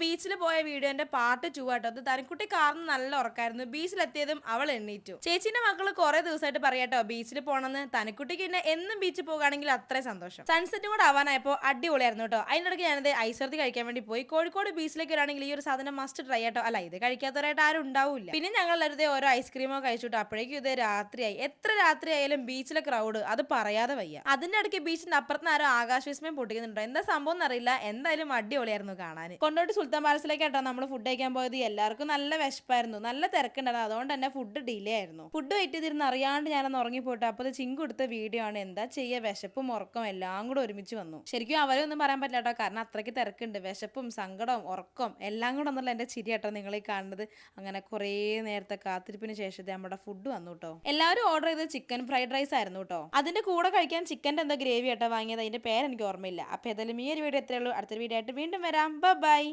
ബീച്ചിൽ പോയ വീഡിയോന്റെ പാർട്ട് 2 ആട്ടോ. അത് തനിക്കുട്ടി കാറിന് നല്ല ഉറക്കായിരുന്നു. ബീച്ചിലെത്തിയതും അവൾ എണ്ണീറ്റു. ചേച്ചിന്റെ മക്കള് കുറെ ദിവസമായിട്ട് പറയാട്ടോ ബീച്ചിൽ പോണെന്ന്. തനിക്കുട്ടിക്ക് പിന്നെ എന്നും ബീച്ചിൽ പോകുകയാണെങ്കിൽ അത്രയും സന്തോഷം. സൺസെറ്റും കൂടെ ആവാനായപ്പോ അടിപൊളിയായിരുന്നു കേട്ടോ. അതിനിടയ്ക്ക് ഞാനത് ഐശ്വര്യ കഴിക്കാൻ വേണ്ടി പോയി. കോഴിക്കോട് ബീച്ചിലേക്ക് വരാണെങ്കിൽ ഈ ഒരു സാധനം മസ്റ്റ് ട്രൈ ആട്ടോ. അല്ല, ഇത് കഴിക്കാത്തവരായിട്ട് ആരും ഉണ്ടാവില്ല. പിന്നെ ഞങ്ങൾ എല്ലാവരും ഓരോ ഐസ്ക്രീമോ കഴിച്ചിട്ടോ. അപ്പോഴേക്കും ഇത് രാത്രിയായി. എത്ര രാത്രി ആയാലും ബീച്ചിലെ ക്രൗഡ് അത് പറയാതെ വയ്യ. അതിന്റെ ഇടയ്ക്ക് ബീച്ചിന്റെ അപ്പുറത്ത് ആരോ ആകാശ വിസ്മയം പൊട്ടിക്കുന്നുണ്ടോ, എന്താ സംഭവം എന്നറിയില്ല. എന്തായാലും അടിപൊളിയായിരുന്നു കാണാൻ. കൊണ്ടോട്ട് സുൽത്താൻ പാലസിലേക്കാട്ടോ നമ്മൾ ഫുഡ് കഴിക്കാൻ പോയത്. എല്ലാവർക്കും നല്ല വിശപ്പായിരുന്നു, നല്ല തിരക്കുണ്ടായിരുന്നു. അതുകൊണ്ട് തന്നെ ഫുഡ് ഡിലേ ആയിരുന്നു. ഫുഡ് വെയിറ്റ് ചെയ്തിരുന്ന് അറിയാണ്ട് ഞാനൊന്ന് ഉറങ്ങിപ്പോട്ടെ. അപ്പോൾ ചിങ്കു എടുത്ത വീഡിയോ ആണ്. എന്താ ചെയ്യുക, വിശപ്പും ഉറക്കം എല്ലാം കൂടെ ഒരുമിച്ച് വന്നു. ശരിക്കും അവരെ ഒന്നും പറയാൻ പറ്റില്ല കേട്ടോ, കാരണം അത്രയ്ക്ക് തിരക്കുണ്ട്. വിശപ്പും സങ്കടവും ഉറക്കം എല്ലാം കൂടെ ഒന്നുള്ള എന്റെ ചിരി കേട്ടോ നിങ്ങൾ ഈ കാണുന്നത്. അങ്ങനെ കുറേ നേരത്തെ കാത്തിരിപ്പിന് ശേഷം നമ്മുടെ ഫുഡ് വന്നു കേട്ടോ. എല്ലാവരും ഓർഡർ ചെയ്ത് ചിക്കൻ ഫ്രൈഡ് റൈസ് ആയിരുന്നു കേട്ടോ. അതിന്റെ കൂടെ കഴിക്കാൻ ചിക്കൻ്റെ എന്താ ഗ്രേവി ആട്ടോ വാങ്ങിയത്. അതിന്റെ പേര് എനിക്ക് ഓർമ്മയില്ല. അപ്പൊ ഏതായാലും ഈ ഒരു വീഡിയോ എത്രയുള്ളൂ. അടുത്തൊരു വീഡിയോ ആയിട്ട് വീണ്ടും വരാം. ബൈ.